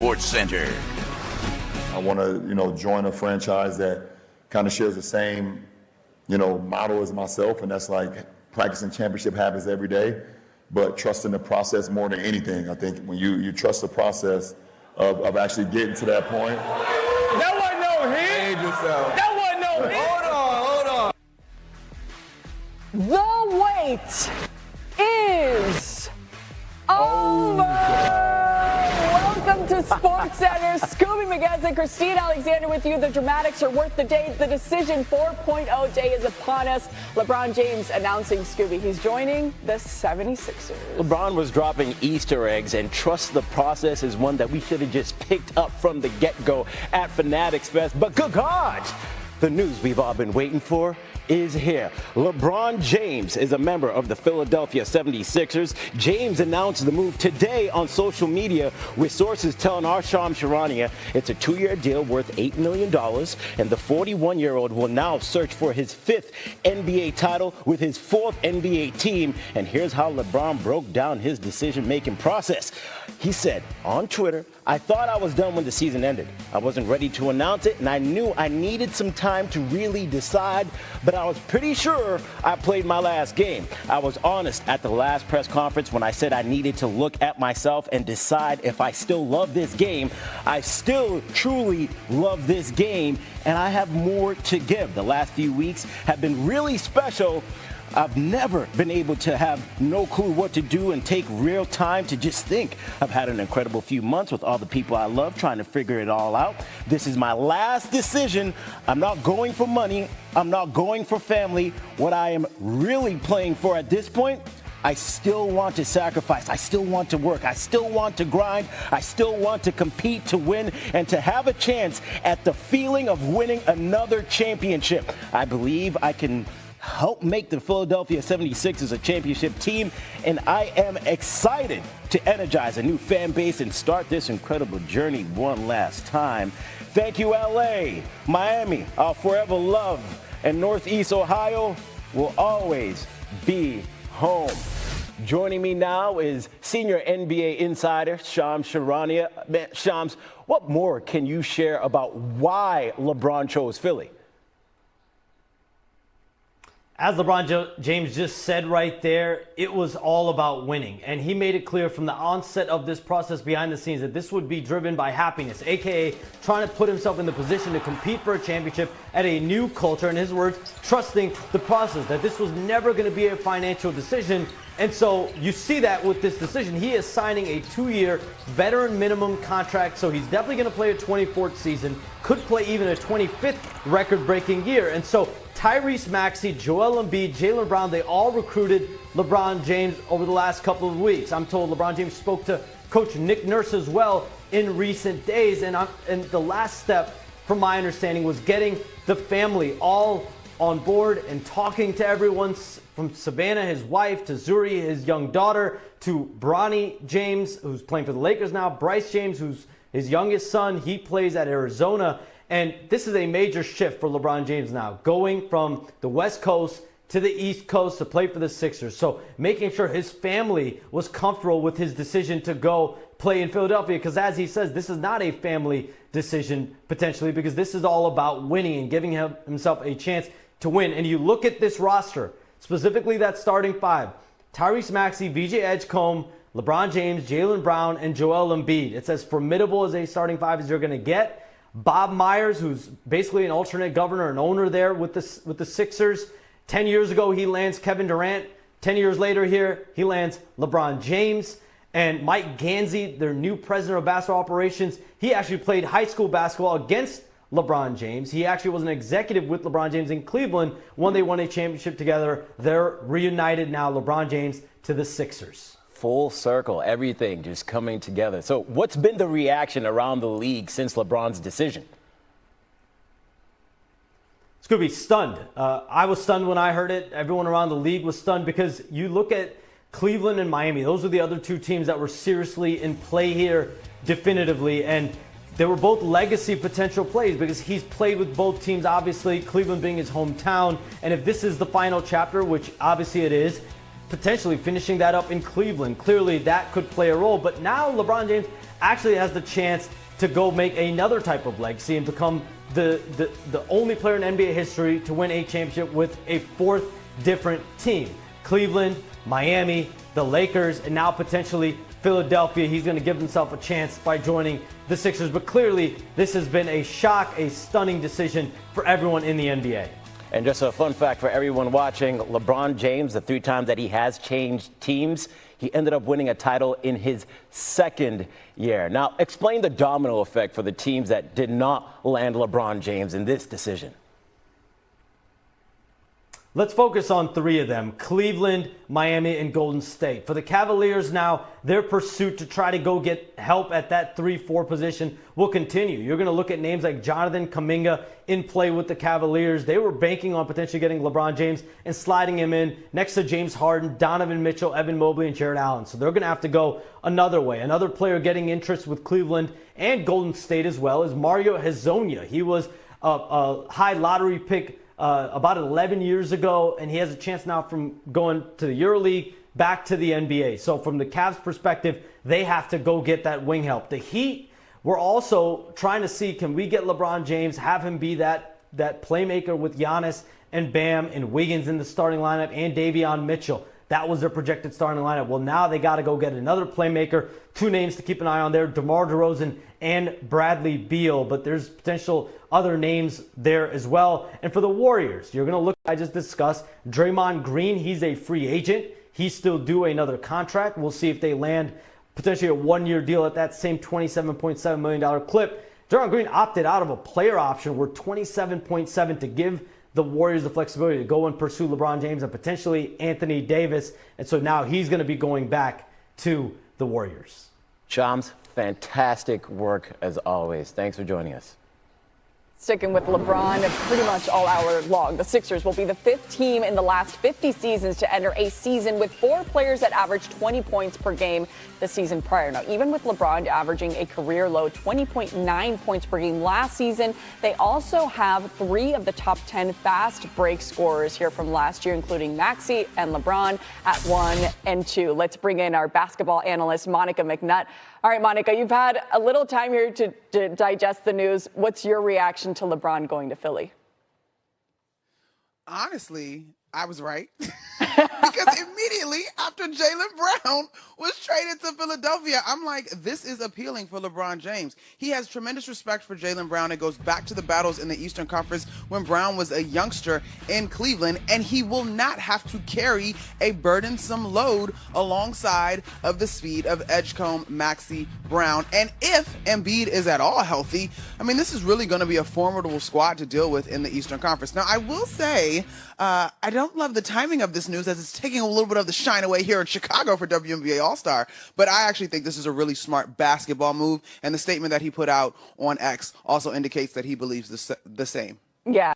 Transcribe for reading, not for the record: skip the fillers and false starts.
Sports Center. I want to, join a franchise that kind of shares the same, model as myself, and that's like practicing championship habits every day, but trusting the process more than anything. I think when you trust the process of actually getting to that point. That wasn't no hit. That wasn't no hit. Hold on. The wait is over. Welcome to Sports Center. Scooby McGess and Christine Alexander with you. The dramatics are worth the day. The decision 4.0 day is upon us. LeBron James announcing, Scooby, he's joining the 76ers. LeBron was dropping Easter eggs, and trust the process is one that we should have just picked up from the get-go at Fanatics Fest. But good God, the news we've all been waiting for is here. LeBron James is a member of the Philadelphia 76ers. James announced the move today on social media, with sources telling our Charania it's a 2-year deal worth $8 million, and the 41-year-old will now search for his 5th NBA title with his 4th NBA team. And here's how LeBron broke down his decision-making process. He said on Twitter, "I thought I was done when the season ended. I wasn't ready to announce it, and I knew I needed some time to really decide, but I was pretty sure I played my last game. I was honest at the last press conference when I said I needed to look at myself and decide if I still love this game. I still truly love this game, and I have more to give. The last few weeks have been really special. I've never been able to have no clue what to do and take real time to just think. I've had an incredible few months with all the people I love trying to figure it all out. This is my last decision. I'm not going for money. I'm not going for family. What I am really playing for at this point, I still want to sacrifice. I still want to work. I still want to grind. I still want to compete to win and to have a chance at the feeling of winning another championship. I believe I can help make the Philadelphia 76ers a championship team, and I am excited to energize a new fan base and start this incredible journey one last time. Thank you, LA, Miami, our forever love, and Northeast Ohio will always be home." Joining me now is senior NBA insider Shams Charania. Shams, what more can you share about why LeBron chose Philly? As LeBron James just said right there, it was all about winning. And he made it clear from the onset of this process behind the scenes that this would be driven by happiness, aka trying to put himself in the position to compete for a championship at a new culture. In his words, trusting the process, that this was never going to be a financial decision. And so you see that with this decision. He is signing a 2-year veteran minimum contract, so he's definitely going to play a 24th season, could play even a 25th record-breaking year. And so Tyrese Maxey, Joel Embiid, Jaylen Brown, they all recruited LeBron James over the last couple of weeks. I'm told LeBron James spoke to Coach Nick Nurse as well in recent days. And the last step, from my understanding, was getting the family all on board and talking to everyone, from Savannah, his wife, to Zuri, his young daughter, to Bronny James, who's playing for the Lakers now, Bryce James, who's his youngest son. He plays at Arizona. And this is a major shift for LeBron James now, going from the West Coast to the East Coast to play for the Sixers. So making sure his family was comfortable with his decision to go play in Philadelphia, because as he says, this is not a family decision potentially, because this is all about winning and giving himself a chance to win. And you look at this roster, specifically that starting 5, Tyrese Maxey, VJ Edgecombe, LeBron James, Jaylen Brown, and Joel Embiid. It's as formidable as a starting 5 as you're going to get. Bob Myers, who's basically an alternate governor and owner there with the Sixers. 10 years ago, he lands Kevin Durant. 10 years later here, he lands LeBron James. And Mike Gansey, their new president of basketball operations, he actually played high school basketball against LeBron James. He actually was an executive with LeBron James in Cleveland when they won a championship together. They're reunited now, LeBron James to the Sixers. Full circle, everything just coming together. So what's been the reaction around the league since LeBron's decision? Scooby, stunned. I was stunned when I heard it. Everyone around the league was stunned, because you look at Cleveland and Miami. Those are the other 2 teams that were seriously in play here definitively. And they were both legacy potential plays, because he's played with both teams, obviously, Cleveland being his hometown. And if this is the final chapter, which obviously it is, potentially finishing that up in Cleveland, clearly that could play a role. But now LeBron James actually has the chance to go make another type of legacy and become the only player in NBA history to win a championship with a fourth different team. Cleveland, Miami, the Lakers, and now potentially Philadelphia. He's going to give himself a chance by joining the Sixers. But clearly, this has been a shock, a stunning decision for everyone in the NBA. And just a fun fact for everyone watching, LeBron James, the 3 times that he has changed teams, he ended up winning a title in his second year. Now, explain the domino effect for the teams that did not land LeBron James in this decision. Let's focus on 3 of them: Cleveland, Miami, and Golden State. For the Cavaliers now, their pursuit to try to go get help at that 3-4 position will continue. You're going to look at names like Jonathan Kuminga in play with the Cavaliers. They were banking on potentially getting LeBron James and sliding him in next to James Harden, Donovan Mitchell, Evan Mobley, and Jared Allen. So they're going to have to go another way. Another player getting interest with Cleveland and Golden State as well is Mario Hezonja. He was a high lottery pick about 11 years ago, and he has a chance now from going to the EuroLeague back to the NBA. So from the Cavs' perspective, they have to go get that wing help. The Heat, we're also trying to see, can we get LeBron James, have him be that playmaker with Giannis and Bam and Wiggins in the starting lineup and Davion Mitchell. That was their projected starting lineup. Well, now they got to go get another playmaker. 2 names to keep an eye on there: DeMar DeRozan and Bradley Beal. But there's potential other names there as well. And for the Warriors, you're going to look, I just discussed, Draymond Green. He's a free agent. He's still due another contract. We'll see if they land potentially a 1-year deal at that same $27.7 million clip. Draymond Green opted out of a player option worth $27.7 to give the Warriors the flexibility to go and pursue LeBron James and potentially Anthony Davis. And so now he's going to be going back to the Warriors. Shams, fantastic work as always. Thanks for joining us. Sticking with LeBron pretty much all hour long, the Sixers will be the 5th team in the last 50 seasons to enter a season with 4 players that averaged 20 points per game the season prior. Now, even with LeBron averaging a career low 20.9 points per game last season, they also have 3 of the top 10 fast break scorers here from last year, including Maxey and LeBron at 1 and 2. Let's bring in our basketball analyst, Monica McNutt. All right, Monica, you've had a little time here to digest the news. What's your reaction to LeBron going to Philly? Honestly, I was right. Because immediately after Jaylen Brown was traded to Philadelphia, I'm like, this is appealing for LeBron James. He has tremendous respect for Jaylen Brown. It goes back to the battles in the Eastern Conference when Brown was a youngster in Cleveland, and he will not have to carry a burdensome load alongside of the speed of Edgecombe, Maxey, Brown. And if Embiid is at all healthy, I mean, this is really going to be a formidable squad to deal with in the Eastern Conference. Now, I will say, I don't love the timing of this news as it's taking a little bit of the shine away here in Chicago for WNBA All-Star, but I actually think this is a really smart basketball move, and the statement that he put out on X also indicates that he believes the same. Yeah.